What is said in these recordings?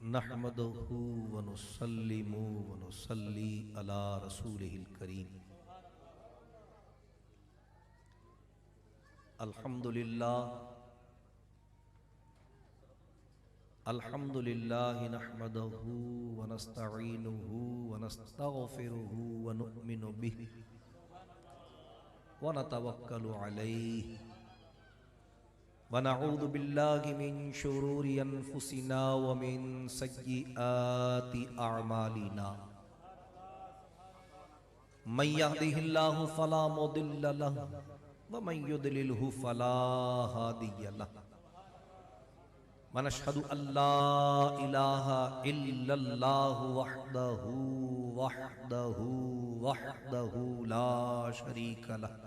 نحمدہ ونسلم ونصلی علی رسولہ الکریم الحمدللہ نحمدہ ونستعینہ ونستغفرہ ونؤمن بہ ونتوکل علیہ ونعوذ باللہ من شرور انفسنا ومن سیئات اعمالنا من یهدہ اللہ فلا مضل له ومن یضللہ فلا ہادی له ونشہد ان لا الہ الا اللہ وحدہ لا شریک لہ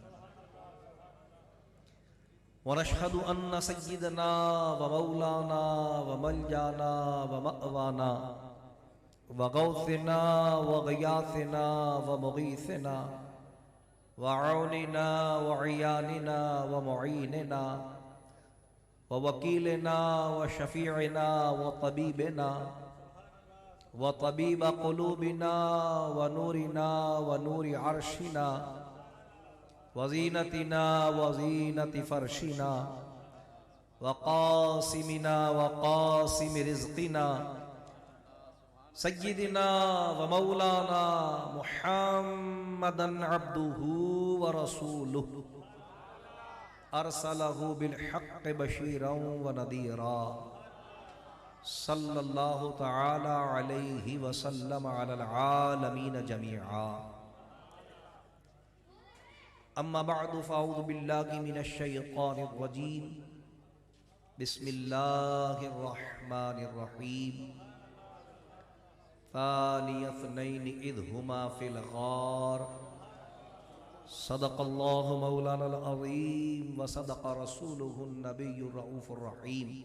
ونشہد ان سیدنا ومولانا وملجانا ومأوانا وغوثنا وغیاثنا ومغیثنا وعوننا وعیاننا ومعیننا ووکیلنا وشفیعنا وطبیبنا وطبیب قلوبنا ونورنا ونور عرشنا وزینتنا وزینت فرشنا وقاسمنا وقاسم رزقنا سیدنا ومولانا محمدا عبدہ ورسولہ ارسلہ بالحق بشیرا ونذیرا صلی اللہ تعالی علیہ وسلم علی العالمین جمیعا اما بعد فاعوذ باللہ من الشیطان الرجیم بسم اللہ الرحمن الرحیم ثانی اثنین اذ ہما فی الغار صدق اللہ مولانا العظیم وصدق رسولہ النبی الرؤوف الرحیم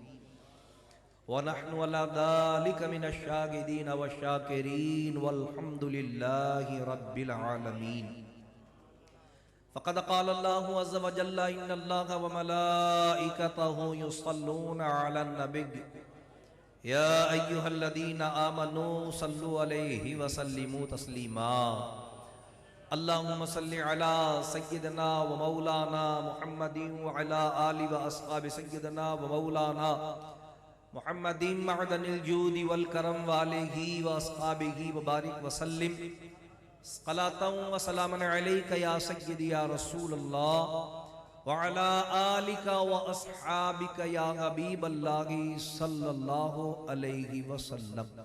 ونحن على ذلك من الشاهدين والشاكرين والحمد لله رب العالمين فقد قال الله عز وجل إن الله وملائكته يصلون على النبي يا أيها الذين آمنوا صلوا عليه وسلموا تسليما اللهم صل على سيدنا ومولانا محمد وعلى آل وأصحاب سيدنا ومولانا محمد معدن الجود والكرم وآلہ وأصحابہ وبارک وسلم صلاة وسلام علیک یا سیدی یا رسول اللہ وعلى آلک وأصحابک یا حبیب اللہ صلی اللہ علیہ وسلم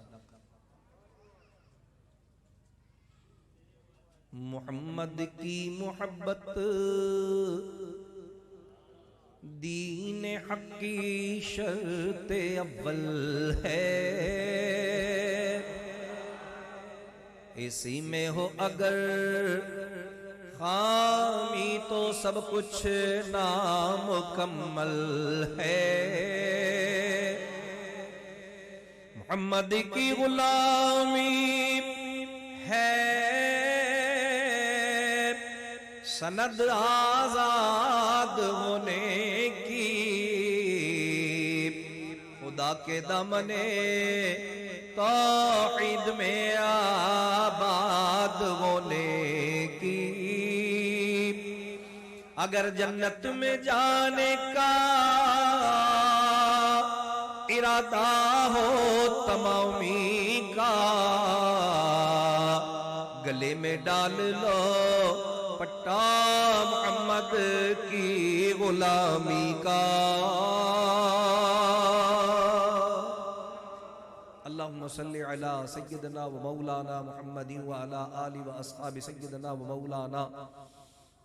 محمد کی محبت دین حق کی شرط اول ہے اسی میں ہو اگر خامی تو سب کچھ نامکمل ہے محمد کی غلامی ہے سند آزاد ہونے کی خدا کے دامن توحید میں آباد ہونے کی اگر جنت میں جانے کا ارادہ ہو تمامی کا گلے میں ڈال لو پٹا محمد کی غلامی کا اللہم صلی علی سیدنا و مولانا محمد وعلا آل و اصحاب سیدنا و مولانا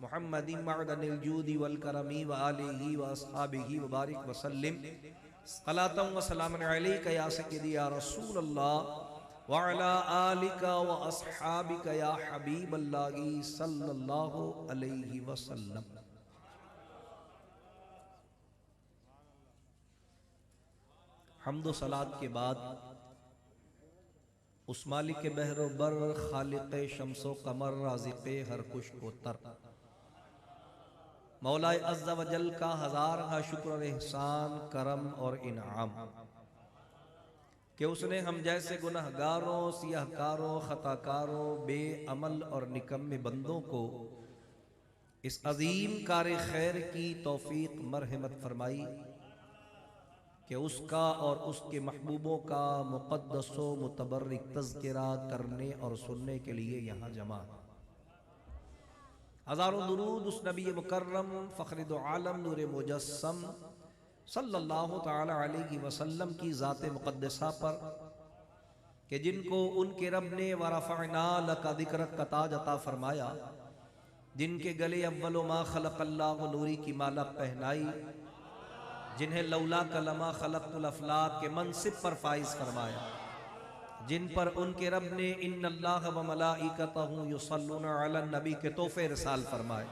محمد معدن الجود والکرم وآلہ و اصحابہ وبارک وسلم صلاة و سلام علیک یا سیدی یا رسول اللہ وعلى آلك وأصحابك يا حبيب الله صلى الله عليه وسلم حمد و صلاة کے بعد اس مالک بحر و بر خالق شمس و قمر رازق ہر کش کو تر مولا عز و جل کا ہزارہ شکر و احسان کرم اور انعام کہ اس نے ہم جیسے گنہگاروں، سیاہ کاروں، خطا کاروں، بے عمل اور نکمے بندوں کو اس عظیم کار خیر کی توفیق مرحمت فرمائی کہ اس کا اور اس کے محبوبوں کا مقدس و متبرک تذکرہ کرنے اور سننے کے لیے یہاں جمع۔ ہزاروں درود اس نبی مکرم فخر دو عالم نور مجسم صلی اللہ تعالی علیہ وسلم کی ذات مقدسہ پر کہ جن کو ان کے رب نے ورفعنا لک ذکرک کا تاج عطا فرمایا، جن کے گلے اول ما خلق اللہ نوری کی مالا پہنائی، جنہیں لولا کلمہ خلقت الافلاق کے منصب پر فائز فرمایا، جن پر ان کے رب نے ان اللہ و ملائکتہ یصلون علی النبی کے تحفے رسال فرمائے،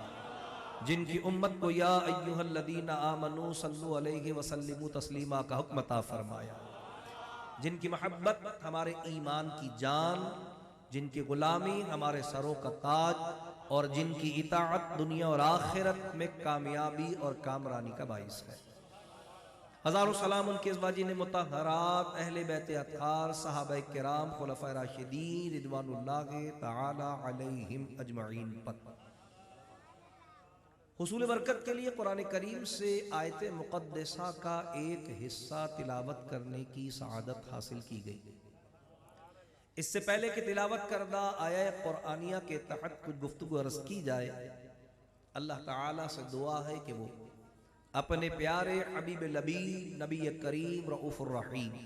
جن کی امت کو یا ایہا الذین آمنوا صلو علیہ وسلموا تسلیما کا حکم عطا فرمایا، جن کی محبت ہمارے ایمان کی جان، جن کی غلامی ہمارے سروں کا تاج، اور جن کی اطاعت دنیا اور آخرت میں کامیابی اور کامرانی کا باعث ہے۔ ہزاروں سلام ان کے ازواجین مطہرات، اہل بیت اطہار، صحابہ کرام، خلفائے راشدین رضوان اللہ تعالی علیہم اجمعین پر۔ حصول برکت کے لیے قرآن کریم سے آیت مقدسہ کا ایک حصہ تلاوت کرنے کی سعادت حاصل کی گئی۔ اس سے پہلے کہ تلاوت کردہ آیہ قرآنیہ کے تحت کچھ گفتگو عرض کی جائے، اللہ تعالیٰ سے دعا ہے کہ وہ اپنے پیارے حبیب لبیب نبی کریم رؤوف الرحیم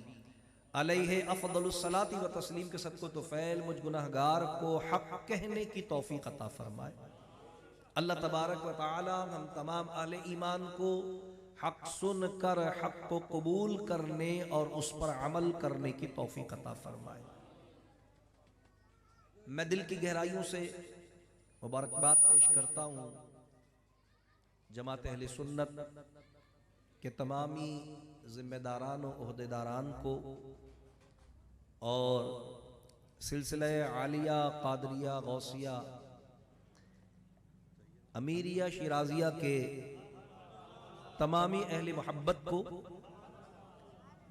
علیہ افضل الصلاۃ و تسلیم کے صدقہ طفیل مجھ گناہگار کو حق کہنے کی توفیق عطا فرمائے۔ اللہ تبارک و تعالی ہم تمام اہل ایمان کو حق سن کر حق کو قبول کرنے اور اس پر عمل کرنے کی توفیق عطا فرمائے۔ میں دل کی گہرائیوں سے مبارکباد پیش کرتا ہوں جماعت اہل سنت کے تمامی ذمہ داران و عہدیداران کو اور سلسلہ عالیہ، قادریہ، غوثیہ، امیریہ، شیرازیہ کے تمامی اہل محبت کو،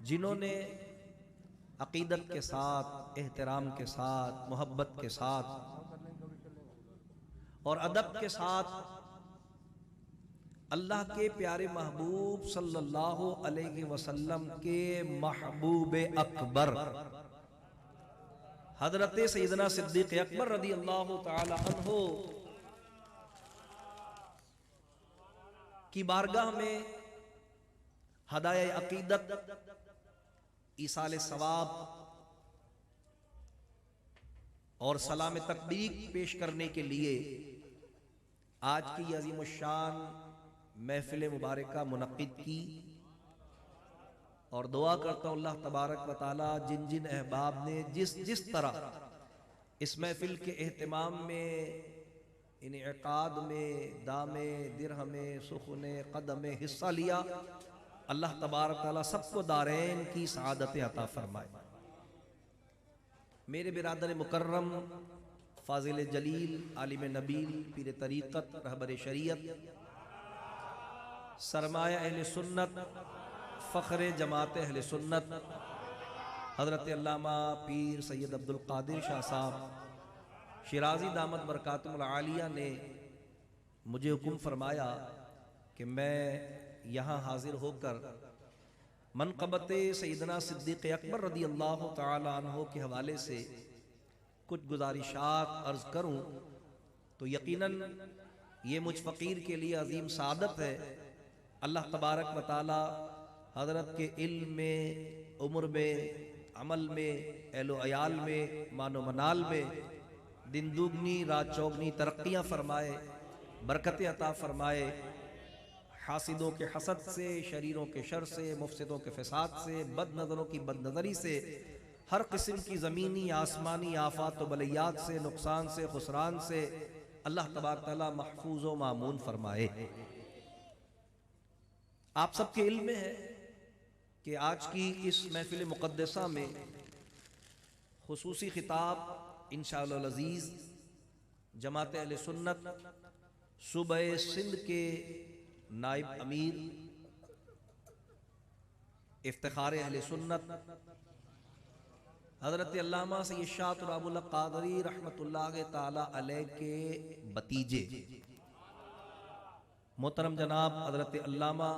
جنہوں نے عقیدت کے ساتھ، احترام کے ساتھ، محبت کے ساتھ اور ادب کے ساتھ اللہ کے پیارے محبوب صلی اللہ علیہ وسلم کے محبوب اکبر حضرت سیدنا صدیق اکبر رضی اللہ تعالی عنہ کی بارگاہ میں ہدایہ عقیدت، ایصال ثواب اور سلام تقدیق پیش کرنے کے لیے آج کی عظیم الشان محفل مبارکہ منعقد کی، اور دعا کرتا ہوں اللہ تبارک و تعالی جن جن احباب نے جس طرح اس محفل کے اہتمام میں، انعقاد میں، دام درہم سخن قدم حصہ لیا، اللہ تبارک و تعالی سب کو دارین کی سعادت عطا فرمائے۔ میرے برادر مکرم، فاضل جلیل، عالم نبیل، پیر طریقت، رہبر شریعت، سرمایہ اہل سنت، فخر جماعت اہل سنت، حضرت علامہ پیر سید عبد القادر شاہ صاحب شیرازی دامت برکاتہ العالیہ نے مجھے حکم فرمایا کہ میں یہاں حاضر ہو کر منقبت سیدنا صدیق اکبر رضی اللہ تعالی عنہ کے حوالے سے کچھ گزارشات عرض کروں، تو یقیناً یہ مجھ فقیر کے لیے عظیم سعادت ہے۔ اللہ تبارک و تعالی حضرت کے علم میں، عمر میں، عمل میں، اہل و عیال میں، مان و منال میں دن دوگنی رات چوگنی ترقیاں فرمائے، برکت عطا فرمائے، حاسدوں کے حسد سے، شریروں کے شر سے، مفسدوں کے فساد سے، بد نظروں کی بد نظری سے، ہر قسم کی زمینی آسمانی آفات و بلیات سے، نقصان سے، خسران سے اللہ تبارک تعالیٰ محفوظ و مامون فرمائے۔ آپ سب کے علم میں ہے کہ آج کی اس محفل مقدسہ میں خصوصی خطاب انشاءاللہ العزیز جماعت اہل سنت صوبہ سندھ کے نائب امیر، افتخار اہل سنت، حضرت علامہ سید شاہ تراب اللہ قادری رحمت اللہ تعالی علیہ کے بتیجے محترم جناب حضرت علامہ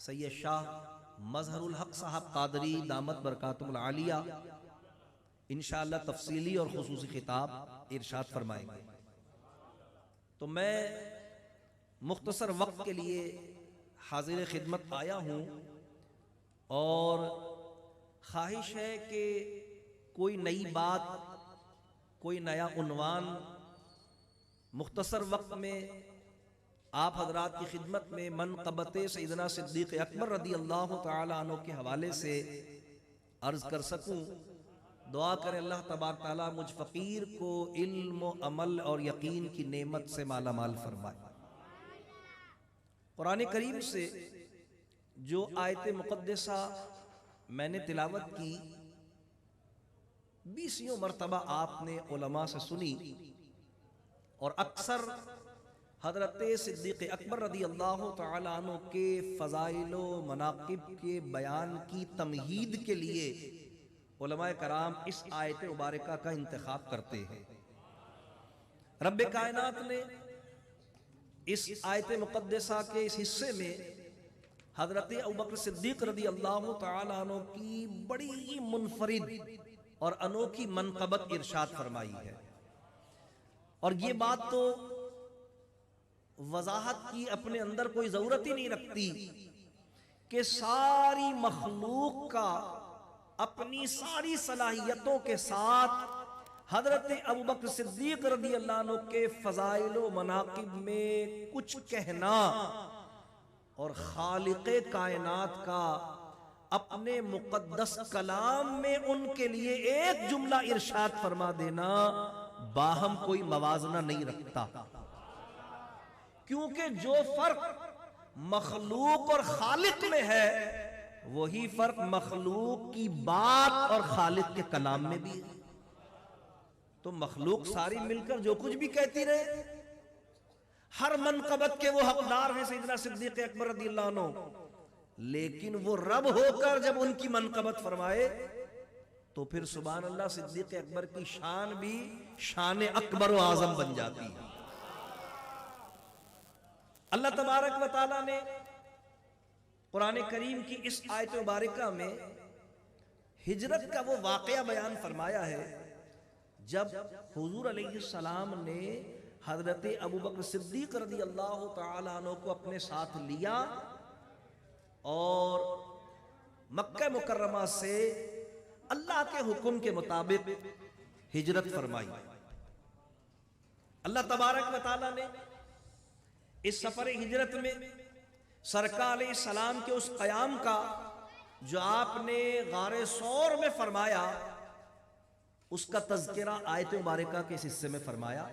سید شاہ مظہر الحق صاحب قادری دامت برکاتہم العالیہ انشاءاللہ تفصیلی اور خصوصی خطاب ارشاد فرمائیں گے. تو میں مختصر وقت کے لیے حاضر خدمت آیا ہوں اور خواہش ہے کہ کوئی نئی بات، کوئی نیا عنوان مختصر وقت میں آپ حضرات کی خدمت میں منقبت سیدنا صدیق اکبر رضی اللہ تعالی عنہ کے حوالے سے عرض کر سکوں. دعا کریں اللہ تبارک تعالیٰ مجھ فقیر کو علم و عمل اور یقین کی نعمت سے مالا مال فرمائے. قرآن کریم سے جو آیت مقدسہ میں نے تلاوت کی 20 مرتبہ آپ نے علماء سے سنی اور اکثر حضرت صدیق اکبر رضی اللہ تعالی عنہ کے فضائل و مناقب کے بیان کی تمہید کے لیے علماء کرام اس آیت مبارکہ کا انتخاب کرتے ہیں. رب کائنات نے اس آیت مقدسہ کے اس حصے میں حضرت ابوبکر صدیق رضی اللہ تعالی عنہ کی بڑی منفرد اور انوکھی منقبت ارشاد فرمائی ہے. اور یہ بات تو وضاحت کی اپنے اندر کوئی ضرورت ہی نہیں رکھتی کہ ساری مخلوق کا اپنی ساری صلاحیتوں کے ساتھ حضرت ابوبکر صدیق رضی اللہ عنہ کے فضائل و مناقب میں کچھ کہنا اور خالق کائنات کا اپنے مقدس کلام میں ان کے لیے ایک جملہ ارشاد فرما دینا باہم کوئی موازنہ نہیں رکھتا. کیونکہ جو فرق مخلوق اور خالق میں ہے وہی فرق مخلوق کی بات اور خالق کے کلام میں بھی ہے. تو مخلوق ساری مل کر جو کچھ بھی کہتی رہے، ہر منقبت کے وہ حقدار ہیں سیدنا صدیق اکبر رضی اللہ عنہ، لیکن وہ رب ہو کر جب ان کی منقبت فرمائے تو پھر سبحان اللہ صدیق اکبر کی شان بھی شان اکبر و اعظم بن جاتی ہے. اللہ تبارک و تعالی نے قرآن کریم کی اس آیت مبارکہ میں ہجرت کا وہ واقعہ بیان فرمایا ہے جب حضور علیہ السلام نے حضرت ابوبکر صدیق رضی اللہ تعالی عنہ کو اپنے ساتھ لیا اور مکہ مکرمہ سے اللہ کے حکم کے مطابق ہجرت فرمائی. اللہ تبارک و تعالی نے اس سفر ہجرت میں سرکار علیہ السلام کے اس قیام کا جو آپ نے غار ثور میں فرمایا اس کا تذکرہ آیت مبارکہ کے اس حصے میں فرمایا.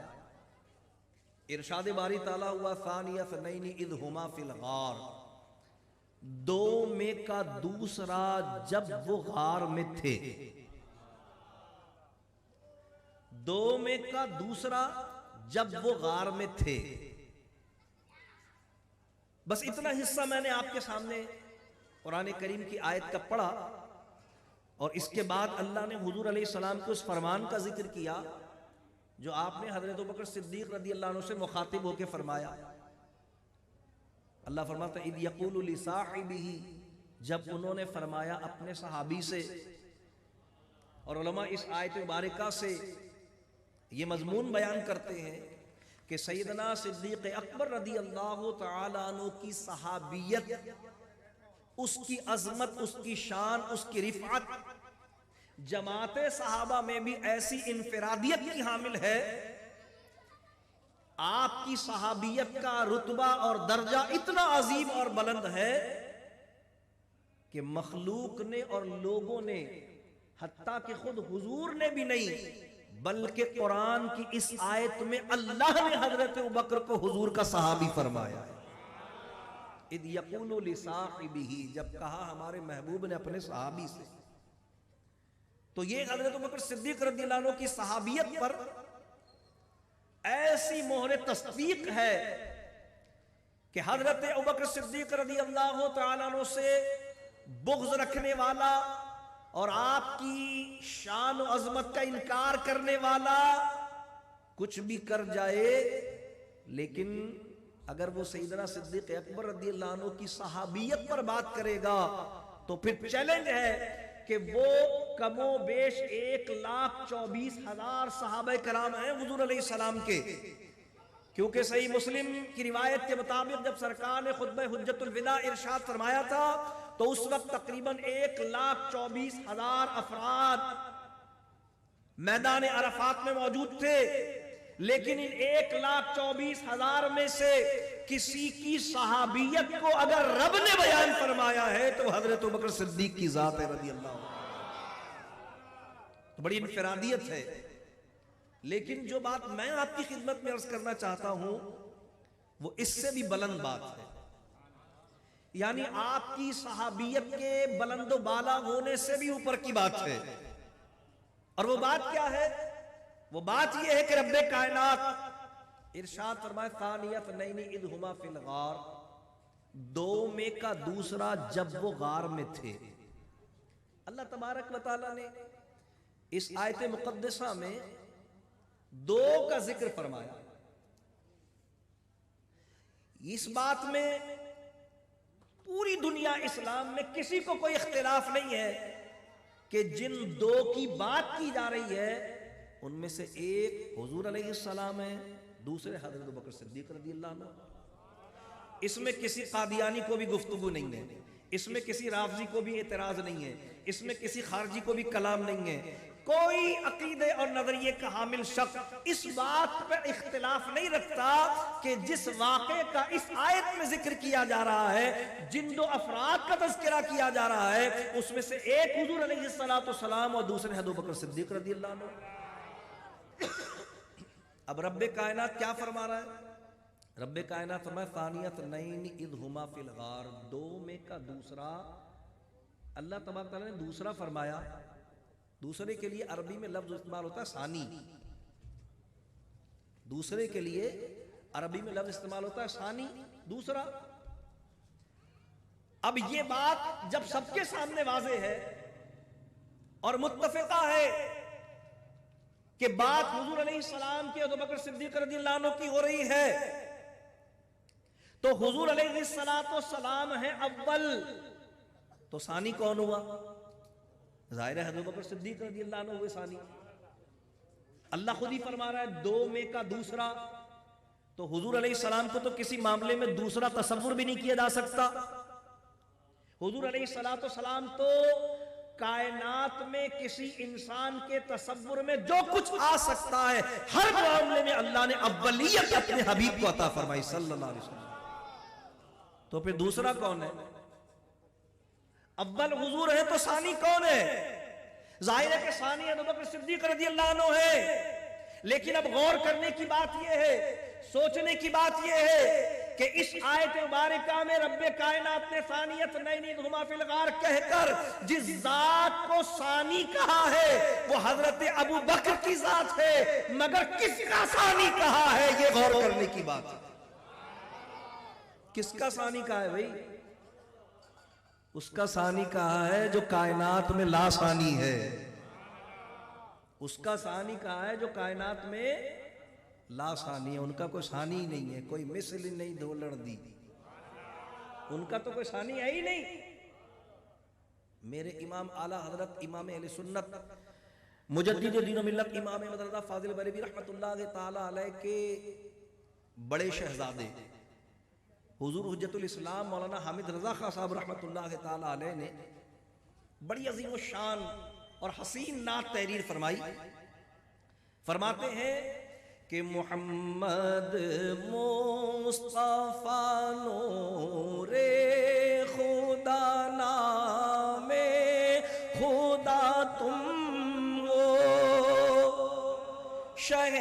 ارشاد باری تعالیٰ ہوا ثانیہ اثنین اذ ہما فی الغار، دو میں کا دوسرا جب وہ غار میں تھے. دو میں کا دوسرا جب وہ غار میں تھے. بس اتنا حصہ میں نے آپ کے سامنے قرآن کریم کی آیت کا پڑھا اور اس کے بعد اللہ نے حضور علیہ السلام کے اس فرمان کا ذکر کیا جو آپ نے حضرت ابوبکر صدیق رضی اللہ عنہ سے مخاطب ہو کے فرمایا. اللہ فرماتا اذ یقول لصاحبہ، جب انہوں نے فرمایا اپنے صحابی سے. اور علماء اس آیت مبارکہ سے یہ مضمون بیان کرتے ہیں کہ سیدنا صدیق اکبر رضی اللہ تعالی عنہ کی صحابیت، اس کی عظمت، اس کی شان، اس کی رفعت جماعت صحابہ میں بھی ایسی انفرادیت کی حامل ہے. آپ کی صحابیت کا رتبہ اور درجہ اتنا عظیم اور بلند ہے کہ مخلوق نے اور لوگوں نے، حتیٰ کہ خود حضور نے بھی نہیں بلکہ قرآن کی اس آیت میں اللہ نے حضرت ابوبکر کو حضور کا صحابی فرمایا ہے. اذ یقول لصاحبہ، جب کہا ہمارے محبوب نے اپنے صحابی سے. تو یہ حضرت ابوبکر صدیق رضی اللہ عنہ کی صحابیت پر ایسی مہر تصدیق ہے کہ حضرت ابوبکر صدیق رضی اللہ تعالیٰ عنہ سے بغض رکھنے والا اور آپ کی شان و عظمت کا انکار کرنے والا کچھ بھی کر جائے، لیکن اگر وہ سیدنا صدیق اکبر رضی اللہ عنہ کی صحابیت پر بات کرے گا تو پھر چیلنج ہے کہ وہ کم و بیش 1,24,000 صحابہ کرام ہیں حضور علیہ السلام کے، کیونکہ صحیح مسلم کی روایت کے مطابق جب سرکار نے خطبہ حجت الوداع ارشاد فرمایا تھا تو اس وقت تقریباً 1,24,000 افراد میدان عرفات میں موجود تھے، لیکن ان 1,24,000 میں سے کسی کی صحابیت کو اگر رب نے بیان فرمایا ہے تو حضرت ابوبکر صدیق کی ذات ہے رضی اللہ عنہ، تو بڑی انفرادیت ہے۔ لیکن جو بات میں آپ کی خدمت میں عرض کرنا چاہتا ہوں وہ اس سے بھی بلند بات ہے، یعنی آپ کی صحابیت کے بلند و بالا ہونے سے بھی اوپر کی بات ہے، اور وہ بات کیا ہے؟ وہ بات یہ ہے کہ رب کائنات ارشاد فرمائے ثانیۃ اثنین اذ ھما فی الغار، دو میں کا دوسرا جب وہ غار میں تھے۔ اللہ تبارک و تعالیٰ نے اس آیت مقدسہ میں دو کا ذکر فرمایا۔ اس بات میں پوری دنیا اسلام میں کسی کو کوئی اختلاف نہیں ہے کہ جن دو کی بات کی جا رہی ہے ان میں سے ایک حضور علیہ السلام ہے، دوسرے حضرت ابوبکر صدیق رضی اللہ عنہ۔ اس میں کسی قادیانی کو بھی گفتگو نہیں ہے، اس میں کسی رافضی کو بھی اعتراض نہیں ہے، اس میں کسی خارجی کو بھی کلام نہیں ہے، کوئی عقیدے اور نظریے کا حامل شخص اس بات پر اختلاف نہیں رکھتا کہ جس واقعے کا اس آیت میں ذکر کیا جا رہا ہے، جن دو افراد کا تذکرہ کیا جا رہا ہے، اس میں سے ایک حضور علیہ السلام اور دوسرے حضرت ابوبکر صدیق رضی اللہ عنہ۔ اب رب کائنات کیا فرما رہا ہے؟ رب کائنات فرمایا ثانیۃ اثنین اذ ھما فی الغار، دو میں کا دوسرا۔ اللہ تبارک تعالیٰ نے دوسرا فرمایا، دوسرے کے لیے عربی میں لفظ استعمال ہوتا ہے ثانی، دوسرے کے لیے عربی میں لفظ استعمال ہوتا ہے ثانی، دوسرا۔ اب یہ بات جب سب کے سامنے واضح ہے اور متفقہ ہے کہ بات حضور علیہ السلام کے ابوبکر صدیق رضی اللہ عنہ کی ہو رہی ہے، تو حضور علیہ السلام ہیں اول، تو ثانی کون ہوا؟ ظاہر ہے حضرت ابوبکر صدیق رضی اللہ عنہ ہوئے ثانی۔ اللہ خود ہی فرما رہا ہے دو میں کا دوسرا، تو حضور علیہ السلام کو تو کسی معاملے میں دوسرا تصور بھی نہیں کیا جا سکتا۔ حضور علیہ السلام تو کائنات میں کسی انسان کے تصور میں جو کچھ آ سکتا ہے ہر معاملے میں اللہ نے اولیت اپنے حبیب کو عطا فرمائی صلی اللہ علیہ وسلم۔ تو پھر دوسرا کون ہے؟ اول حضور ہے تو ثانی کون ہے؟ ظاہر ہے کہ ثانی ابوبکر صدیق رضی اللہ عنہ ہے، لیکن اب غور کرنے کی بات یہ ہے، سوچنے کی بات یہ ہے کہ اس آیت مبارکہ میں رب کائنات نے ثانیۃ اثنین اذ ھما فی الغار کہہ کر جس ذات کو ثانی کہا ہے وہ حضرت ابو بکر کی ذات ہے، مگر کس کا ثانی کہا ہے یہ غور کرنے کی بات ہے۔ کس کا ثانی کہا ہے بھائی؟ اس کا ثانی کہا ہے جو کائنات میں لا ثانی ہے، اس کا ثانی کہا ہے جو کائنات میں لا ثانی ہے، ان کا کوئی ثانی ہی نہیں ہے، کوئی مثل ہی نہیں دو لڑ دی، ان کا تو کوئی ثانی ہے ہی نہیں۔ میرے امام اعلیٰ حضرت امام اہل سنت مجدد دین و ملت امام احمد رضا فاضل بریلوی رحمۃ اللہ تعالیٰ علیہ کے بڑے شہزادے حضور حجت الاسلام مولانا حامد رضا خان صاحب رحمۃ اللہ تعالیٰ علیہ نے بڑی عظیم الشان اور حسین نعت تحریر فرمائی۔ فرماتے ہیں کہ محمد مصطفیٰ نور خدا نام خدا تم ہو، شہ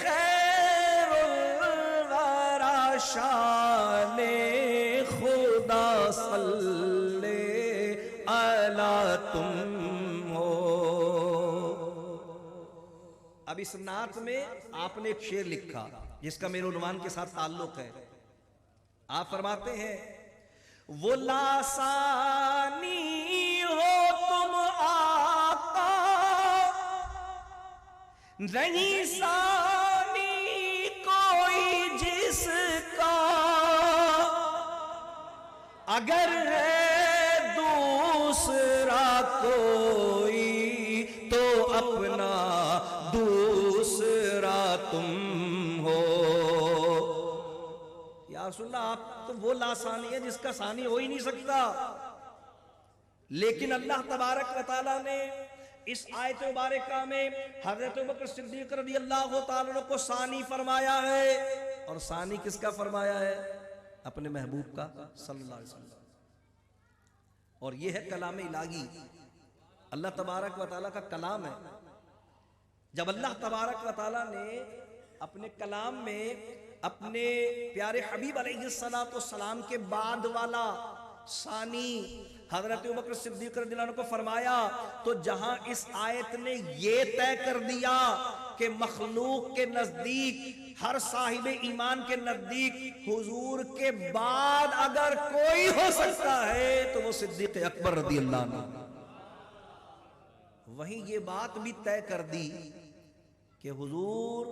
خیر الورا شان خدا صلی علی تم ہو۔ اب اس نعت میں آپ نے ایک شعر لکھا جس کا میرے عنوان کے ساتھ تعلق ہے۔ آپ فرماتے ہیں وہ لاسانی ہو تم نہیں ثانی کوئی جس کا، اگر ہے دوسرا کوئی تو اپنا دوسرا تم ہو۔ یا رسول اللہ آپ تو وہ لا ثانی ہے جس کا ثانی ہو ہی نہیں سکتا، لیکن اللہ تبارک و تعالیٰ نے اس آیت مبارکہ میں حضرت ابوبکر صدیق رضی اللہ تعالیٰ عنہ کو ثانی فرمایا ہے، اور ثانی کس کا فرمایا ہے؟ اپنے محبوب کا صلی اللہ علیہ وسلم۔ اور یہ ہے کلام الہی، اللہ تبارک و تعالیٰ کا کلام ہے۔ جب اللہ تبارک و تعالیٰ نے اپنے کلام میں اپنے پیارے حبیب علیہ السلام کے بعد والا ثانی حضرت ابوبکر صدیق رضی اللہ عنہ کو فرمایا، تو جہاں اس آیت نے یہ طے کر دیا کہ مخلوق کے نزدیک، ہر صاحب ایمان کے نزدیک حضور کے بعد اگر کوئی ہو سکتا ہے تو وہ صدیق اکبر رضی اللہ عنہ، وہیں یہ بات بھی طے کر دی کہ حضور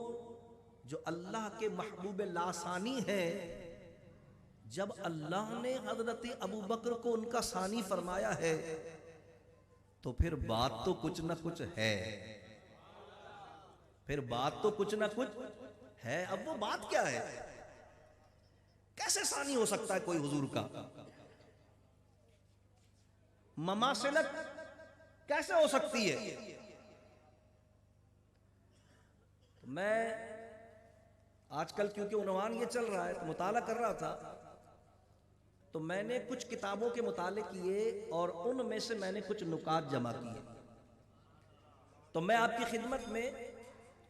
جو اللہ کے محبوب لاسانی ہے، جب اللہ نے حضرت ابوبکر کو ان کا ثانی فرمایا ہے تو پھر بات تو کچھ نہ کچھ ہے، پھر بات تو کچھ نہ کچھ ہے۔ اب وہ بات کیا ہے؟ کیسے ثانی ہو سکتا ہے کوئی حضور کا؟ مماثلت کیسے ہو سکتی ہے؟ میں آج کل کیونکہ عنوان یہ چل رہا ہے تو مطالعہ کر رہا تھا، تو میں نے کچھ کتابوں کے مطالعے کیے اور ان میں سے میں نے کچھ نکات جمع کیے، تو میں آپ کی خدمت میں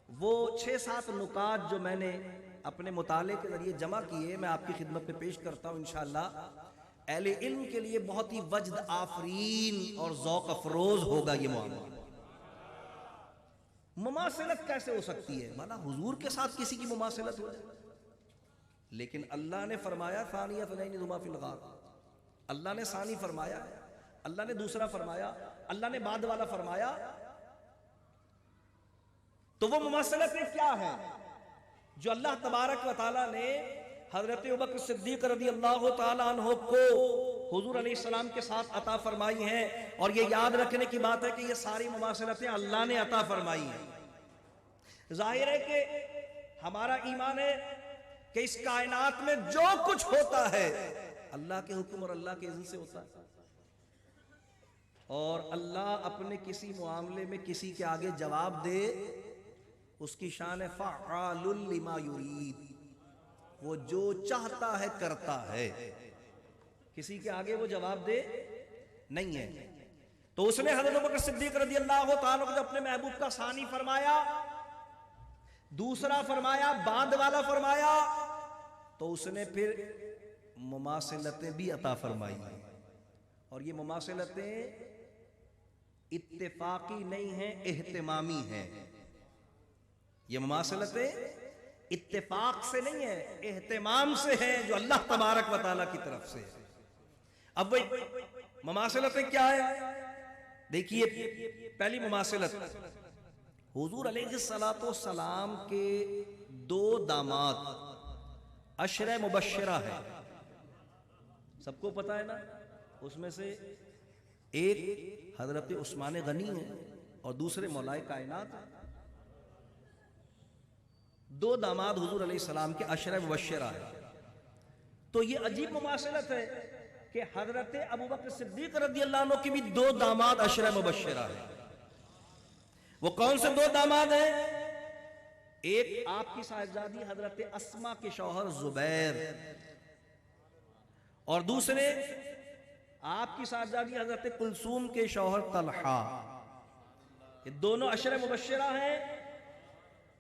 وہ 6-7 نکات جو میں نے اپنے مطالعے کے ذریعے جمع کیے میں آپ کی خدمت میں پیش کرتا ہوں۔ انشاءاللہ اہل علم کے لیے بہت ہی وجد آفرین اور ذوق افروز ہوگا یہ معاملہ۔ مماثلت کیسے ہو سکتی ہے؟ مانا حضور کے ساتھ کسی کی مماثلت ہو جائے، لیکن اللہ نے فرمایا ثانی اثنین اذ ہما فی الغار، اللہ نے ثانی فرمایا، اللہ نے دوسرا فرمایا، اللہ نے بعد والا فرمایا، تو وہ مماثلتیں کیا ہیں جو اللہ تبارک و تعالیٰ نے حضرت ابوبکر صدیق رضی اللہ تعالیٰ عنہ کو حضور علیہ السلام کے ساتھ عطا فرمائی ہیں؟ اور یہ یاد رکھنے کی بات ہے کہ یہ ساری مماثلتیں اللہ نے عطا فرمائی ہیں۔ ظاہر ہے کہ ہمارا ایمان ہے کہ اس کائنات میں جو کچھ ہوتا ہے اللہ کے حکم اور اللہ کے اذن سے ہوتا ہے، اور اللہ اپنے کسی معاملے میں کسی کے آگے جواب دے، اس کی شان فعال لما یرید، وہ جو چاہتا ہے کرتا ہے، کسی کے آگے وہ جواب دے نہیں ہے۔ تو اس نے حضرت ابوبکر صدیق رضی اللہ تعالیٰ کو اپنے محبوب کا ثانی فرمایا، دوسرا فرمایا، بعد والا فرمایا، تو اس نے پھر مماثلتیں بھی عطا فرمائی، اور یہ مماثلتیں اتفاقی نہیں ہیں، اہتمامی ہیں۔ یہ مماثلتیں اتفاق سے نہیں ہیں، اہتمام سے ہیں، جو اللہ تبارک و تعالیٰ کی طرف سے ہے۔ اب وہی مماثلتیں کیا ہیں؟ دیکھیے، پہلی مماثلت، حضور علیہ السلام کے 2 داماد عشرہ مبشرہ ہے، سب کو پتہ ہے نا، اس میں سے ایک حضرت عثمان غنی ہے اور دوسرے مولائے کائنات ہیں۔ 2 داماد حضور علیہ السلام کے عشرہ مبشرہ ہے، تو یہ عجیب مماثلت ہے کہ حضرت ابوبکر صدیق رضی اللہ عنہ کی بھی 2 داماد عشرہ مبشرہ ہے۔ وہ کون سے 2 داماد ہیں؟ ایک آپ کی صاحبزادی حضرت اسما کے شوہر زبیر، اور دوسرے آپ کی صاحبزادی حضرت کلثوم کے شوہر طلحہ۔ یہ دونوں عشرہ مبشرہ ہیں۔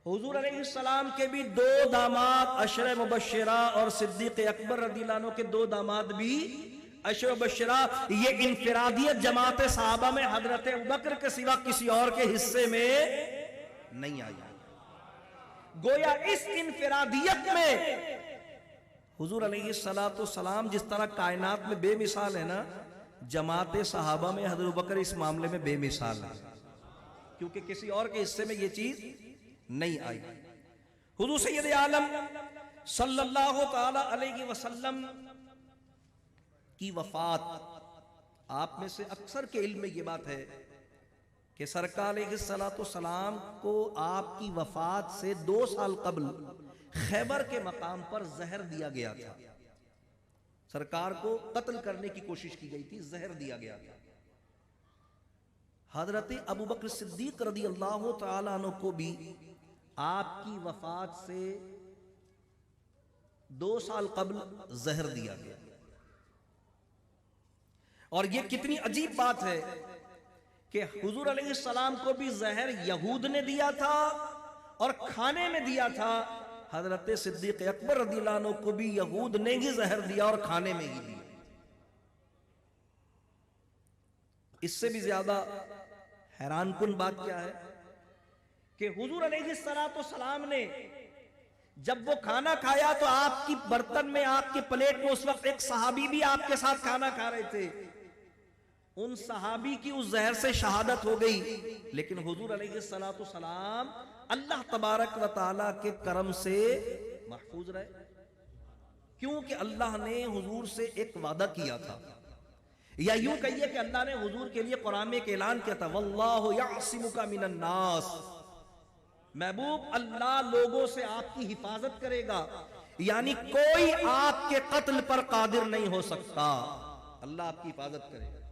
حضور علیہ السلام کے بھی 2 داماد عشرہ مبشرہ، اور صدیق اکبر رضی اللہ عنہ کے 2 داماد بھی عشرہ مبشرہ۔ یہ انفرادیت جماعت صحابہ میں حضرت ابوبکر کے سوا کسی اور کے حصے میں نہیں آئی۔ گویا اس انفرادیت میں حضور علیہ السلام جس طرح کائنات میں بے مثال ہے نا، جماعت صحابہ میں حضرت ابوبکر اس معاملے میں بے مثال ہے، کیونکہ کسی اور کے حصے میں یہ چیز نہیں آئی۔ حضور سید عالم صلی اللہ تعالی علیہ وسلم کی وفات، آپ میں سے اکثر کے علم میں یہ بات ہے کہ سرکار علیہ السلام کو آپ کی وفات سے 2 سال قبل خیبر کے مقام پر زہر دیا گیا تھا۔ سرکار کو قتل کرنے کی کوشش کی گئی تھی، زہر دیا گیا تھا۔ حضرت ابوبکر صدیق رضی اللہ تعالیٰ عنہ کو بھی آپ کی وفات سے 2 سال قبل زہر دیا گیا۔ اور یہ کتنی عجیب بات ہے کہ حضور علیہ السلام کو بھی زہر یہود نے دیا تھا اور کھانے میں دیا تھا، حضرت صدیق اکبر رضی اللہ عنہ کو بھی یہود نے ہی زہر دیا اور کھانے میں ہی دیا۔ اس سے بھی زیادہ حیران کن بات کیا ہے کہ حضور علیہ السلام نے جب وہ کھانا کھایا تو آپ کی برتن میں، آپ کی پلیٹ میں اس وقت ایک صحابی بھی آپ کے ساتھ کھانا کھا رہے تھے۔ ان صحابی کی اس زہر سے شہادت ہو گئی، لیکن حضور علیہ السلام اللہ تبارک و تعالیٰ کے کرم سے محفوظ رہے، کیونکہ اللہ نے حضور سے ایک وعدہ کیا تھا، یا یوں کہیے کہ اللہ نے حضور کے لیے قرآن میں ایک اعلان کیا تھا، وَاللَّهُ يَعْصِمُكَ مِنَ النَّاسِ، محبوب اللہ لوگوں سے آپ کی حفاظت کرے گا، یعنی کوئی آپ کے قتل پر قادر نہیں ہو سکتا، اللہ آپ کی حفاظت کرے گا۔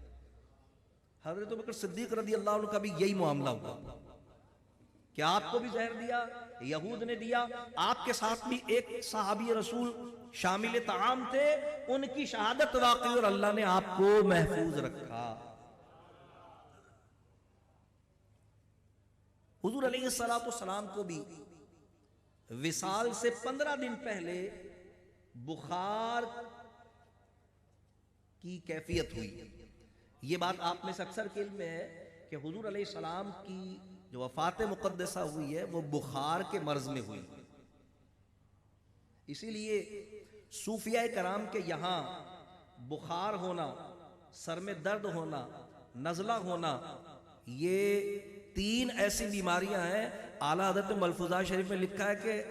حضرت ابوبکر صدیق رضی اللہ عنہ کا بھی یہی معاملہ ہوا کہ آپ کو بھی زہر دیا، یہود نے دیا، آپ کے ساتھ بھی ایک صحابی رسول شامل طعام تھے، ان کی شہادت واقعی اور اللہ نے آپ کو محفوظ رکھا۔ حضور علیہ السلام کو بھی وصال سے 15 دن پہلے بخار کی کیفیت ہوئی۔ یہ بات آپ میں سے اکثر کے علم میں ہے کہ حضور علیہ السلام کی جو وفات مقدسہ ہوئی ہے وہ بخار کے مرض میں ہوئی۔ اسی لیے صوفیاء کرام کے یہاں بخار ہونا، سر میں درد ہونا، نزلہ ہونا، یہ 3 ایسی بیماریاں ہیں۔ اعلیٰ حضرت ملفوظات شریف میں لکھا ہے کہ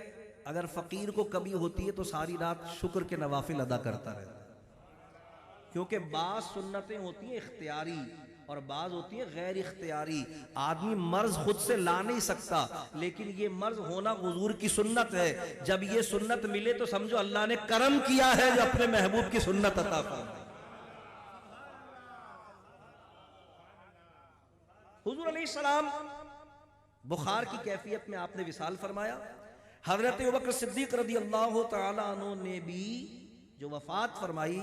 اگر فقیر کو کبھی ہوتی ہے تو ساری رات شکر کے نوافل ادا کرتا رہتا ہے، کیونکہ بعض سنتیں ہوتی ہیں اختیاری اور بعض ہوتی ہیں غیر اختیاری۔ آدمی مرض خود سے لا نہیں سکتا، لیکن یہ مرض ہونا حضور کی سنت ہے۔ جب یہ سنت ملے تو سمجھو اللہ نے کرم کیا ہے جو اپنے محبوب کی سنت عطا فرمائی۔ حضور علیہ السلام بخار کی کیفیت میں آپ نے وصال فرمایا۔ حضرت ابوبکر صدیق رضی اللہ تعالی عنہ نے بھی جو وفات فرمائی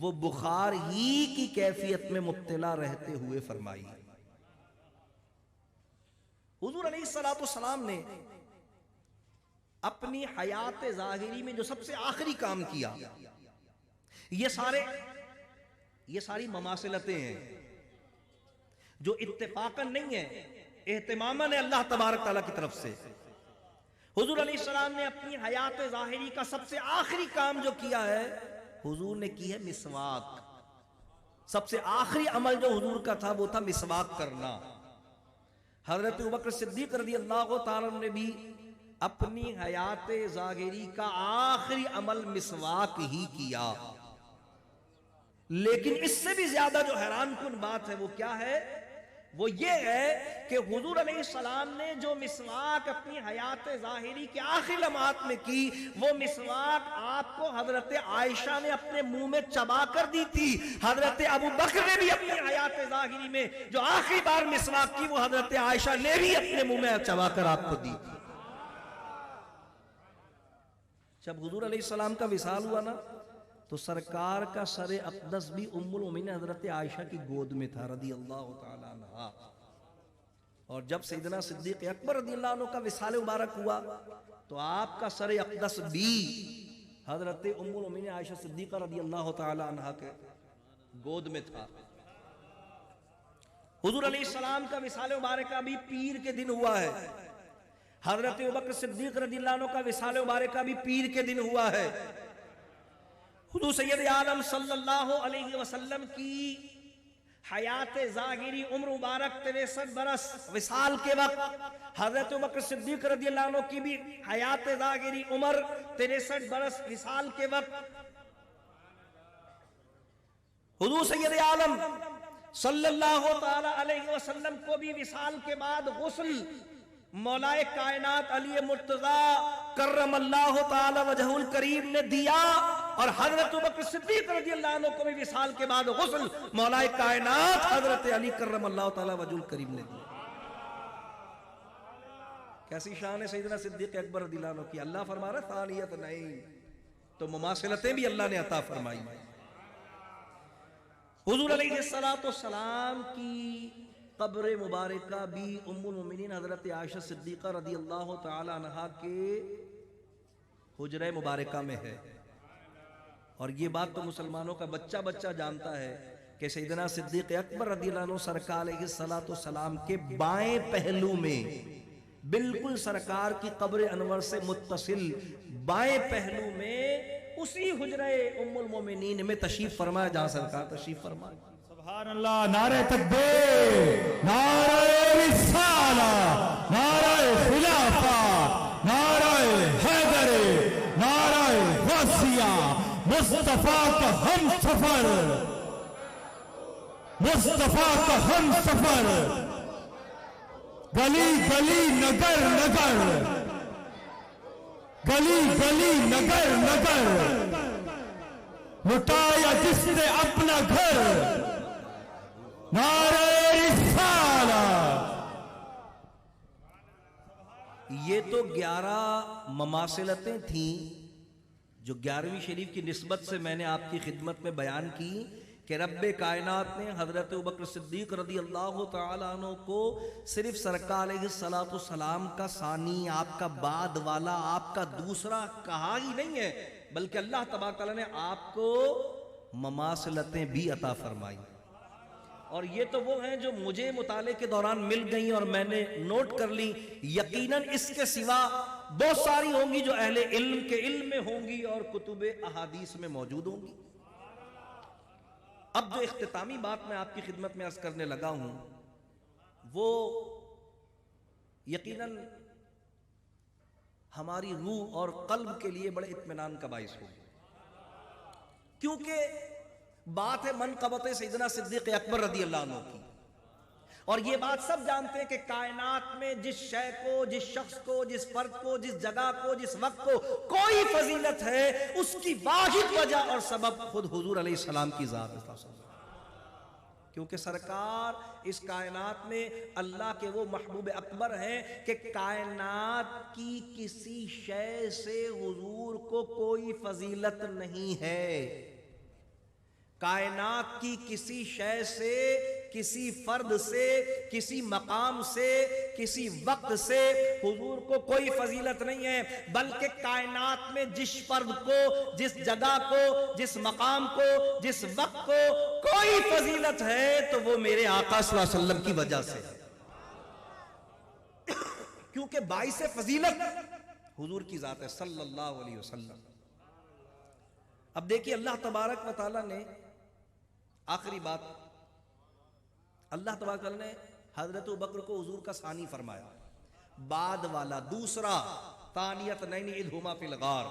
وہ بخار ہی کی کیفیت میں مبتلا رہتے ہوئے فرمائی۔ حضور علیہ السلام نے اپنی حیات ظاہری میں جو سب سے آخری کام کیا، یہ ساری مماثلتیں ہیں جو اتفاقاً نہیں ہیں، اہتماماً اللہ تبارک تعالیٰ کی طرف سے۔ حضور علیہ السلام نے اپنی حیات ظاہری کا سب سے آخری کام جو کیا ہے، حضور نے کی ہے مسواک۔ سب سے آخری عمل جو حضور کا تھا وہ تھا مسواک کرنا۔ حضرت ابوبکر صدیق رضی اللہ تعالیٰ نے بھی اپنی حیات ظاہری کا آخری عمل مسواک ہی کیا۔ لیکن اس سے بھی زیادہ جو حیران کن بات ہے وہ کیا ہے؟ وہ یہ ہے کہ حضور علیہ السلام نے جو مسواک اپنی حیات ظاہری کے آخری لمحات میں کی، وہ مسواک آپ کو حضرت عائشہ نے اپنے منہ میں چبا کر دی تھی۔ حضرت ابوبکر نے بھی اپنی حیات ظاہری میں جو آخری بار مسواک کی وہ حضرت عائشہ نے بھی اپنے منہ میں چبا کر آپ کو دی تھی۔ جب حضور علیہ السلام کا وصال ہوا نا تو سرکار کا سر اقدس بھی ام المومنین حضرت عائشہ کی گود میں تھا رضی اللہ تعالیٰ عنہ۔ اور جب سیدنا صدیق اکبر رضی اللہ عنہ کا وصال مبارک ہوا تو آپ کا سر اقدس بھی حضرت ام المومنین عائشہ صدیقہ رضی اللہ تعالیٰ عنہ کے گود میں تھا۔ حضور علیہ السلام کا وصال مبارکہ بھی پیر کے دن ہوا ہے۔ حضرت ابوبکر صدیق رضی اللہ عنہ کا وصال مبارکہ بھی پیر کے دن ہوا ہے۔ حضور سید عالم صلی اللہ علیہ وسلم کی حیات ظاہری عمر مبارک 63 برس، وصال کے وقت حضرت ابوبکر صدیق رضی اللہ عنہ کی بھی حیات ظاہری عمر 63 برس، وصال کے وقت حضور سید عالم صلی اللہ تعالی علیہ وسلم کو بھی وصال کے بعد غسل مولائے کائنات علی مرتضی کرم اللہ تعالی وجہ الکریم نے دیا، اور حضرت ابوبکر صدیق رضی اللہ عنہ کو بھی وصال کے بعد غسل مولائے کائنات حضرت علی کرم اللہ تعالی وجہ الکریم نے دیا۔ کیسی شان ہے سیدنا صدیق اکبر رضی اللہ عنہ کی، اللہ فرما رہا ثانیت نہیں، تو مماثلتیں بھی اللہ نے عطا فرمائی۔ حضور علیہ السلام کی قبر مبارکہ بھی ام المومنین حضرت عائشہ صدیقہ رضی اللہ تعالی عنہا کے حجرہ مبارکہ میں ہے، اور یہ بات تو مسلمانوں کا بچہ بچہ جانتا ہے کہ سیدنا صدیق اکبر رضی اللہ عنہ سرکار علیہ السلام کے بائیں پہلو میں، بالکل سرکار کی قبر انور سے متصل بائیں پہلو میں، اسی حجرہ ام المومنین میں تشریف فرمایا جہاں سرکار تشریف فرمایا۔ سبحان اللہ، نعرہ تکبیر، نعرہ رسالہ، نعرہ خلافہ، نعرہ حیدر، نعرہ غوثیہ، مصطفیٰ کا ہم سفر، مصطفیٰ کا ہم سفر، گلی گلی نگر نگر، گلی گلی نگر نگر، لٹایا جس نے اپنا گھر، نعرہ رسالہ۔ یہ تو 11 مماثلتیں تھیں جو 11ویں شریف کی نسبت سے میں نے آپ کی خدمت میں بیان کی کہ رب کائنات نے حضرت ابوبکر صدیق رضی اللہ تعالیٰ عنہ کو صرف سرکار علیہ السلام کا ثانی، آپ کا بعد والا، آپ کا دوسرا کہا ہی نہیں ہے، بلکہ اللہ تبارک تعالیٰ نے آپ کو مماثلتیں بھی عطا فرمائی، اور یہ تو وہ ہیں جو مجھے مطالعے کے دوران مل گئیں اور میں نے نوٹ کر لی۔ یقیناً اس کے سوا بہت ساری ہوں گی جو اہل علم کے علم میں ہوں گی اور کتب احادیث میں موجود ہوں گی۔ اب جو اختتامی بات میں آپ کی خدمت میں عرض کرنے لگا ہوں وہ یقیناً ہماری روح اور قلب کے لیے بڑے اطمینان کا باعث ہوگی، کیونکہ بات ہے منقبت سیدنا صدیق اکبر رضی اللہ عنہ کی، اور یہ بات سب جانتے ہیں کہ کائنات میں جس شے کو، جس شخص کو، جس فرد کو، جس جگہ کو، جس وقت کو کوئی فضیلت ہے، اس کی واحد وجہ اور سبب خود حضور علیہ السلام کی ذات ہے، کیونکہ سرکار اس کائنات میں اللہ کے وہ محبوب اکبر ہیں کہ کائنات کی کسی شے سے حضور کو کوئی فضیلت نہیں ہے، کائنات کی کسی شے سے، کسی فرد سے، کسی مقام سے، کسی وقت سے حضور کو کوئی فضیلت نہیں ہے، بلکہ کائنات میں جس فرد کو، جس جگہ کو، جس مقام کو، جس وقت کو کوئی فضیلت ہے تو وہ میرے آقا صلی اللہ علیہ وسلم کی وجہ سے، کیونکہ باعث فضیلت حضور کی ذات ہے صلی اللہ علیہ وسلم۔ اب دیکھیے اللہ تبارک و تعالیٰ نے آخری بات، اللہ تبارک و تعالیٰ نے حضرت ابوبکر کو حضور کا ثانی فرمایا، بعد والا، دوسرا، ثانیت نین اذ ہما فی الغار۔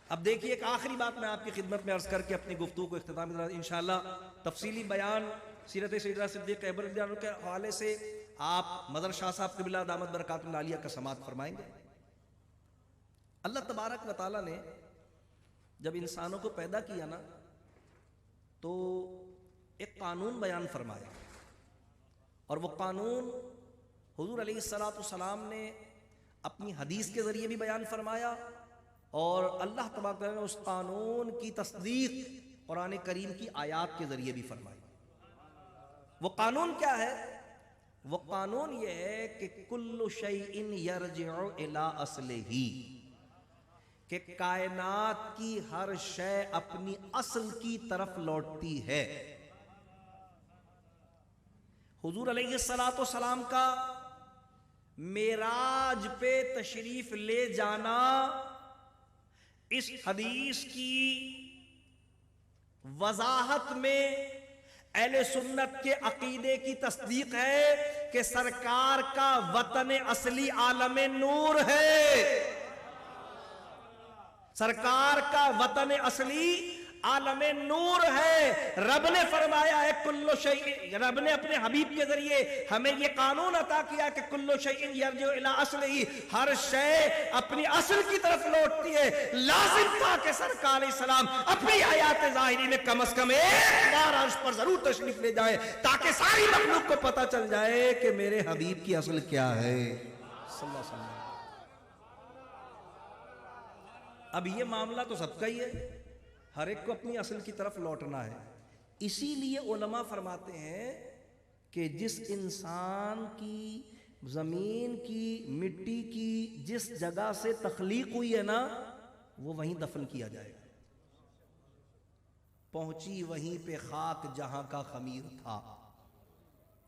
اب دیکھیے ایک آخری بات میں آپ کی خدمت میں عرض کر کے اپنی گفتگو کو اختتام کرتا ہوں۔ انشاءاللہ تفصیلی بیان سیرت سیدنا صدیق اکبر رضی اللہ عنہ کے حوالے سے آپ مظہر شاہ صاحب قبلہ دامت برکاتہ العالیہ کا سماعت فرمائیں گے۔ اللہ تبارک و تعالیٰ نے جب انسانوں کو پیدا کیا نا تو ایک قانون بیان فرمایا، اور وہ قانون حضور علیہ السلام نے اپنی حدیث کے ذریعے بھی بیان فرمایا، اور اللہ تبارک و تعالیٰ نے اس قانون کی تصدیق قرآن کریم کی آیات کے ذریعے بھی فرمائی۔ وہ قانون کیا ہے؟ وہ قانون یہ ہے کہ کل شیء یرجع الی اصلہ، کہ کائنات کی ہر شے اپنی اصل کی طرف لوٹتی ہے۔ حضور علیہ السلام کا معراج پہ تشریف لے جانا اس حدیث کی وضاحت میں اہل سنت کے عقیدے کی تصدیق ہے کہ سرکار کا وطن اصلی عالم نور ہے. سرکار کا وطن اصلی عالم نور ہے. رب نے فرمایا ہے کلو شیء، رب نے اپنے حبیب کے ذریعے ہمیں یہ قانون عطا کیا کہ کلو شیء یرجع الی اصلہ، ہر شے اپنی اصل کی طرف لوٹتی ہے. لازم تھا کہ سرکار علیہ السلام اپنی حیات ظاہری میں کم از کم ایک بار عرش پر ضرور تشریف لے جائیں تاکہ ساری مخلوق کو پتہ چل جائے کہ میرے حبیب کی اصل کیا ہے صلی اللہ علیہ وسلم. اب یہ معاملہ تو سب کا ہی ہے، ہر ایک کو اپنی اصل کی طرف لوٹنا ہے. اسی لیے علماء فرماتے ہیں کہ جس انسان کی زمین کی مٹی کی جس جگہ سے تخلیق ہوئی ہے نا وہ وہیں دفن کیا جائے گا. پہنچی وہیں پہ خاک جہاں کا خمیر تھا،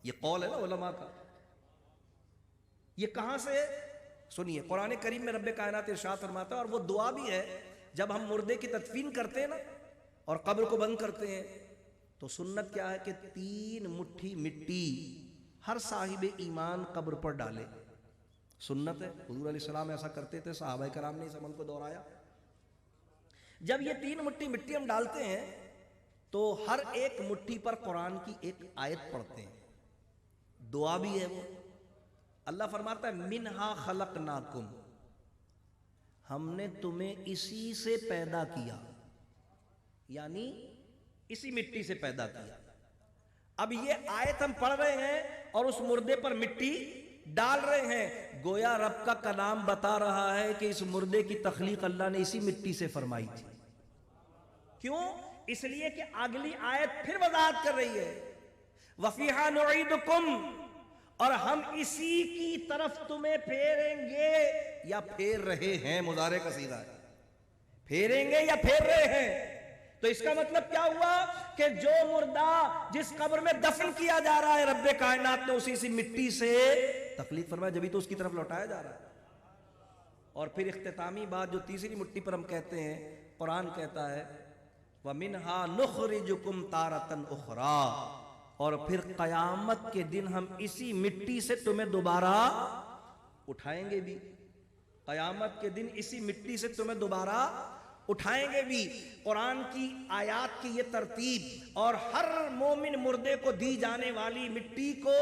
یہ قول ہے نا علماء کا. یہ کہاں سے؟ سنیے قرآن کریم میں رب کائنات ارشاد فرماتا ہے، اور وہ دعا بھی ہے جب ہم مردے کی تدفین کرتے ہیں نا اور قبر کو بند کرتے ہیں تو سنت کیا ہے کہ 3 مٹھی مٹی ہر صاحب ایمان قبر پر ڈالے. سنت ہے، حضور علیہ السلام ایسا کرتے تھے، صحابہ کرام نے اس عمل کو دہرایا. جب یہ 3 مٹھی مٹی ہم ڈالتے ہیں تو ہر ایک مٹھی پر قرآن کی ایک آیت پڑھتے ہیں، دعا بھی ہے. وہ اللہ فرماتا ہے منہا خلقناکم، ہم نے تمہیں اسی سے پیدا کیا، یعنی اسی مٹی سے پیدا کیا. اب یہ آیت ہم پڑھ رہے ہیں اور اس مردے پر مٹی ڈال رہے ہیں، گویا رب کا کلام بتا رہا ہے کہ اس مردے کی تخلیق اللہ نے اسی مٹی سے فرمائی تھی. کیوں؟ اس لیے کہ اگلی آیت پھر وضاحت کر رہی ہے وَفِيهَا نُعِيدُكُمْ، اور ہم اسی کی طرف تمہیں پھیریں گے یا پھیر رہے ہیں. مضارع کا صیغہ ہے، پھیریں گے یا پھیر رہے ہیں. تو اس کا مطلب کیا ہوا کہ جو مردہ جس قبر میں دفن کیا جا رہا ہے رب کائنات نے اسی مٹی سے تخلیق فرمایا، جبھی تو اس کی طرف لوٹایا جا رہا ہے. اور پھر اختتامی بات جو تیسری مٹی پر ہم کہتے ہیں، قرآن کہتا ہے وَمِنْهَا نُخْرِجُكُمْ تَارَةً أُخْرَى، اور پھر قیامت کے دن ہم اسی مٹی سے تمہیں دوبارہ اٹھائیں گے بھی. قیامت کے دن اسی مٹی سے تمہیں دوبارہ اٹھائیں گے بھی. قرآن کی آیات کی یہ ترتیب اور ہر مومن مردے کو دی جانے والی مٹی کو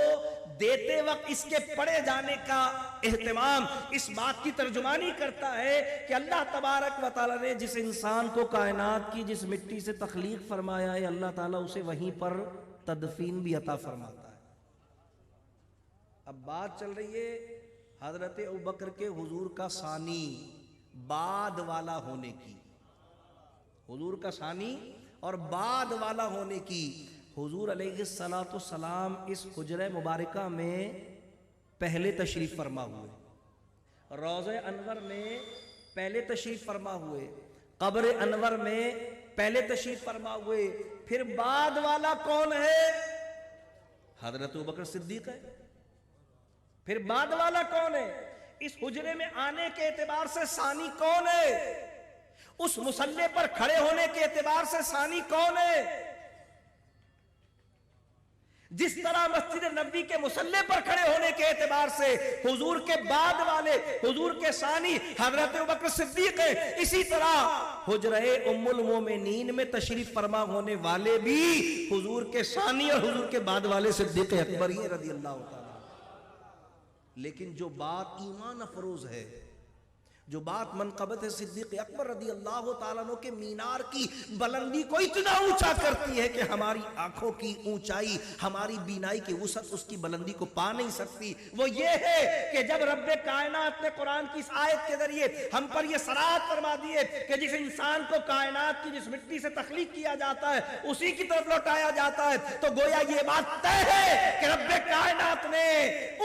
دیتے وقت اس کے پڑے جانے کا اہتمام اس بات کی ترجمانی کرتا ہے کہ اللہ تبارک و تعالیٰ نے جس انسان کو کائنات کی جس مٹی سے تخلیق فرمایا ہے اللہ تعالیٰ اسے وہیں پر تدفین بھی عطا فرماتا ہے. اب بات چل رہی ہے حضرت ابوبکر کے حضور کا ثانی بعد والا ہونے کی، حضور کا ثانی اور بعد والا ہونے کی. حضور علیہ السلام اس حجرہ مبارکہ میں پہلے تشریف فرما ہوئے، روضہ انور میں پہلے تشریف فرما ہوئے، قبر انور میں پہلے تشریف فرما ہوئے. پھر بعد والا کون ہے؟ حضرت ابوبکر صدیق ہے. پھر بعد والا کون ہے؟ اس حجرے میں آنے کے اعتبار سے ثانی کون ہے؟ اس مصلی پر کھڑے ہونے کے اعتبار سے ثانی کون ہے؟ جس طرح مسجد نبوی کے مصلی پر کھڑے ہونے کے اعتبار سے حضور کے بعد والے حضور کے ثانی حضرت ابوبکر صدیق ہے، اسی طرح حجرہ ام المومنین میں تشریف فرما ہونے والے بھی حضور کے ثانی اور حضور کے بعد والے صدیق اکبر ہی رضی اللہ تعالیٰ. لیکن جو بات ایمان افروز ہے، جو بات منقبت صدیق اکبر رضی اللہ تعالیٰ عنہ کے مینار کی بلندی کو اتنا اونچا کرتی ہے کہ ہماری آنکھوں کی اونچائی، ہماری بینائی کی وسعت اس کی بلندی کو پا نہیں سکتی، وہ یہ ہے کہ جب رب کائنات نے قرآن کی اس آیت کے ذریعے ہم پر یہ صراحت فرما دی ہے کہ جس انسان کو کائنات کی جس مٹی سے تخلیق کیا جاتا ہے اسی کی طرف لوٹایا جاتا ہے، تو گویا یہ بات طے ہے کہ رب کائنات نے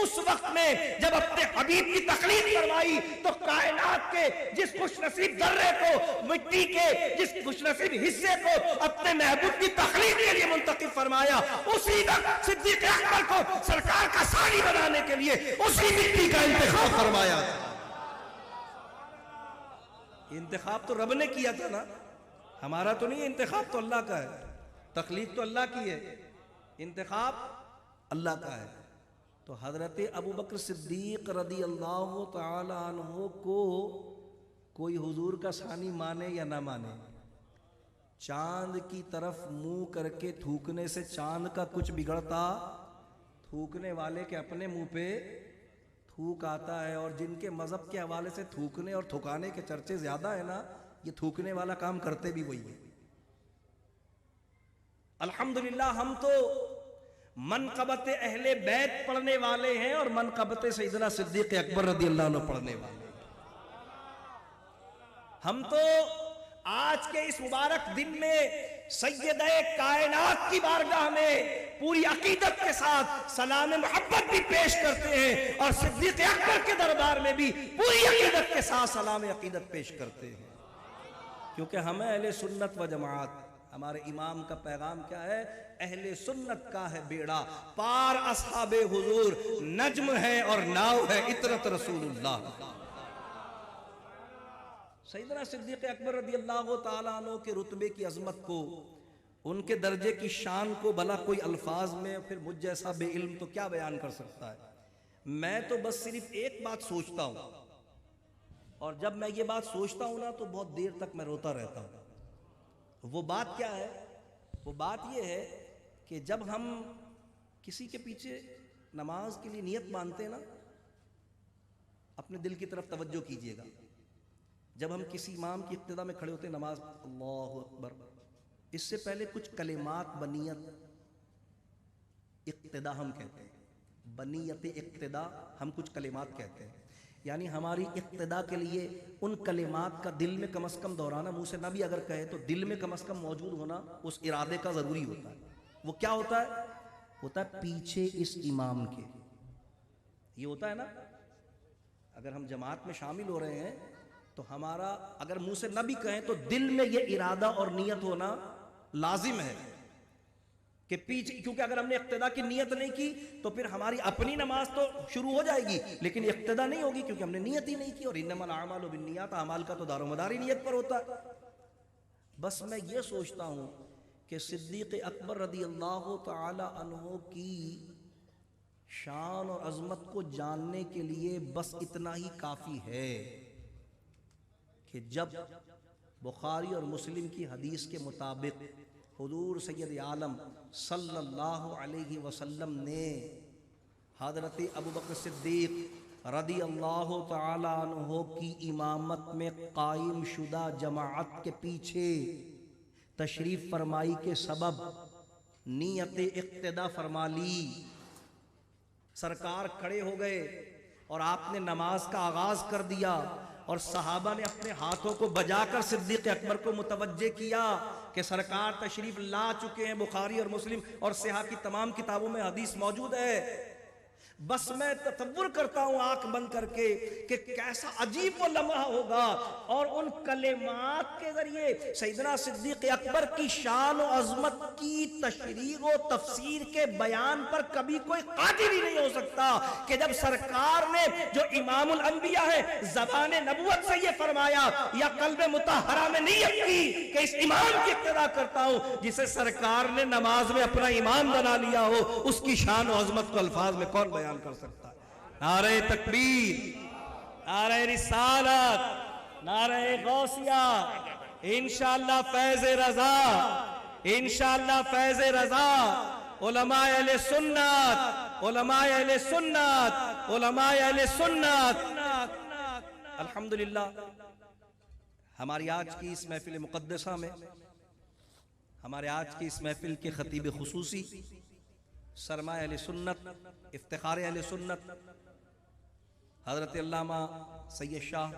اس وقت میں جب اپنے حبیب کی تخلیق فرمائی تو کائنات کے جس خوش نصیب ذرے کو، مٹی کے جس خوش نصیب حصے کو اپنے محبوب کی تخلیق کے لیے منتخب فرمایا، اسی وقت صدیق اکبر کو سرکار کا ثانی بنانے کے لیے اسی مٹی کا انتخاب فرمایا. انتخاب تو رب نے کیا تھا نا، ہمارا تو نہیں، انتخاب تو اللہ کا ہے، تخلیق تو اللہ کی ہے. انتخاب اللہ کا ہے۔ تو حضرت ابو بکر صدیق رضی اللہ تعالی عنہ کو کوئی حضور کا ثانی مانے یا نہ مانے، چاند کی طرف منہ کر کے تھوکنے سے چاند کا کچھ بگڑتا؟ تھوکنے والے کے اپنے منہ پہ تھوک آتا ہے، اور جن کے مذہب کے حوالے سے تھوکنے اور تھکانے کے چرچے زیادہ ہیں نا، یہ تھوکنے والا کام کرتے بھی وہی ہے۔ الحمدللہ ہم تو منقبت اہل بیت پڑھنے والے ہیں اور منقبت سیدنا صدیق اکبر رضی اللہ عنہ پڑھنے والے ہیں۔ ہم تو آج کے اس مبارک دن میں سیدہ کائنات کی بارگاہ میں پوری عقیدت کے ساتھ سلام محبت بھی پیش کرتے ہیں، اور صدیق اکبر کے دربار میں بھی پوری عقیدت کے ساتھ سلام عقیدت پیش کرتے ہیں، کیونکہ ہمیں اہل سنت و جماعت، ہمارے امام کا پیغام کیا ہے؟ اہل سنت کا ہے بیڑا پار اصحاب حضور، نجم ہے اور ناؤ ہے اطرت رسول اللہ۔ سیدنا صدیق اکبر رضی اللہ تعالیٰ عنہ کے رتبے کی عظمت کو، ان کے درجے کی شان کو بھلا کوئی الفاظ میں پھر مجھ جیسا بے علم تو کیا بیان کر سکتا ہے؟ میں تو بس صرف ایک بات سوچتا ہوں، اور جب میں یہ بات سوچتا ہوں نا تو بہت دیر تک میں روتا رہتا ہوں۔ وہ بات کیا ہے؟ وہ بات یہ ہے کہ جب ہم کسی کے پیچھے نماز کے لیے نیت باندھتے ہیں نا، اپنے دل کی طرف توجہ کیجئے گا۔ جب ہم کسی امام کی اقتداء میں کھڑے ہوتے ہیں نماز، اللہ اکبر، اس سے پہلے کچھ کلمات بنیت اقتداء ہم کہتے ہیں، بنیت اقتداء ہم کچھ کلمات کہتے ہیں، یعنی ہماری اقتداء کے لیے ان کلمات کا دل میں کم از کم دہرانا، منہ سے نہ بھی اگر کہے تو دل میں کم از کم موجود ہونا اس ارادے کا ضروری ہوتا ہے۔ وہ کیا ہوتا ہے؟ ہوتا ہے پیچھے اس امام کے، یہ ہوتا ہے نا، اگر ہم جماعت میں شامل ہو رہے ہیں تو ہمارا اگر منہ سے نہ بھی کہیں تو دل میں یہ ارادہ اور نیت ہونا لازم ہے کہ پیچھے، کیونکہ اگر ہم نے اقتداء کی نیت نہیں کی تو پھر ہماری اپنی نماز تو شروع ہو جائے گی لیکن اقتداء نہیں ہوگی، کیونکہ ہم نے نیت ہی نہیں کی، اور انما الاعمال بالنیات، اعمال کا تو دار و مدار ہی نیت پر ہوتا ہے۔ بس میں یہ سوچتا ہوں کہ صدیق اکبر رضی اللہ تعالی عنہ کی شان اور عظمت کو جاننے کے لیے بس اتنا ہی کافی ہے کہ جب بخاری اور مسلم کی حدیث کے مطابق حضور سید عالم صلی اللہ علیہ وسلم نے حضرت ابو بکر صدیق رضی اللہ تعالی عنہ کی امامت میں قائم شدہ جماعت کے پیچھے تشریف فرمائی کے سبب نیت اقتداء فرما لی، سرکار کھڑے ہو گئے اور آپ نے نماز کا آغاز کر دیا، اور صحابہ نے اپنے ہاتھوں کو بجا کر صدیق اکبر کو متوجہ کیا کہ سرکار تشریف لا چکے ہیں۔ بخاری اور مسلم اور صحاح کی تمام کتابوں میں حدیث موجود ہے۔ بس میں تصور کرتا ہوں آنکھ بند کر کے کہ کیسا عجیب وہ لمحہ ہوگا، اور ان کلمات کے ذریعے سیدنا صدیق اکبر کی شان و عظمت کی تشریح و تفسیر کے بیان پر کبھی کوئی قادر ہی نہیں ہو سکتا کہ جب سرکار نے جو امام الانبیاء ہے زبان نبوت سے یہ فرمایا یا قلب مطہرہ میں نیت کی کہ اس امام کی اقتداء کرتا ہوں جسے سرکار نے نماز میں اپنا امام بنا لیا ہو، اس کی شان و عظمت کو الفاظ میں کون بیان کر سکتا ہے؟ نعرہ تکبیر، نعرہ رسالت، نعرہ غوثیہ، انشاءاللہ فیض رضا، انشاءاللہ فیض رضا، علماء اہل سنت، علماء اہل سنت، علماء اہل سنت۔ الحمدللہ ہماری آج کی اس محفل مقدسہ میں، ہمارے آج کی اس محفل کے خطیب خصوصی، سرمایہ اہل سنت، افتخار اہل سنت، حضرت علامہ سید شاہ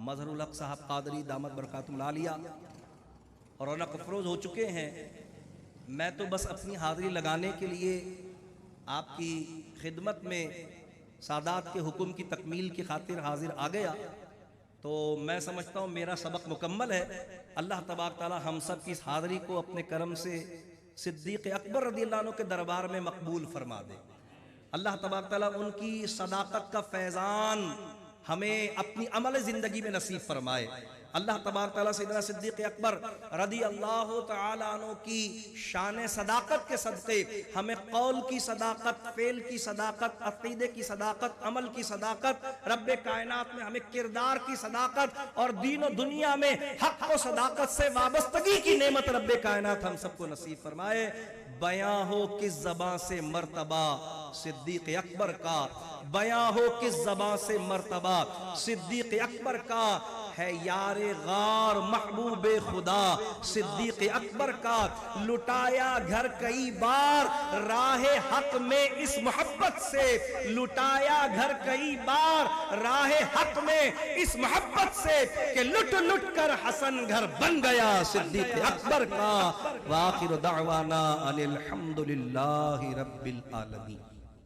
مظہر الحق صاحب قادری دامت برکاتہم العالیہ اور رونق افروز ہو چکے ہیں۔ میں تو بس اپنی حاضری لگانے کے لیے آپ کی خدمت میں سادات کے حکم کی تکمیل کی خاطر حاضر آ گیا، تو میں سمجھتا ہوں میرا سبق مکمل ہے۔ اللہ تبارک تعالی ہم سب کی اس حاضری کو اپنے کرم سے صدیق اکبر رضی اللہ عنہ کے دربار میں مقبول فرما دے۔ اللہ تبارک تعالیٰ ان کی صداقت کا فیضان ہمیں اپنی عمل زندگی میں نصیب فرمائے۔ اللہ تبارک تعالیٰ سیدنا صدیق اکبر رضی اللہ تعالیٰ عنہ کی شان صداقت کے صدقے ہمیں قول کی صداقت، فعل کی صداقت، عقیدے کی صداقت، عمل کی صداقت، رب کائنات میں ہمیں کردار کی صداقت اور دین و دنیا میں حق و صداقت سے وابستگی کی نعمت رب کائنات ہم سب کو نصیب فرمائے۔ بیاں ہو کس زبان سے مرتبہ صدیق اکبر کا، بیاں ہو کس زبان سے مرتبہ صدیق اکبر کا، ہے یار غار محبوب خدا صدیق اکبر کا، لٹایا گھر کئی بار راہ حق میں اس محبت سے، لٹایا گھر کئی بار راہ حق میں اس محبت سے کہ لٹ لٹ کر حسن گھر بن گیا صدیق اکبر کا۔ وآخر دعوانا ان الحمدللہ رب العالمین۔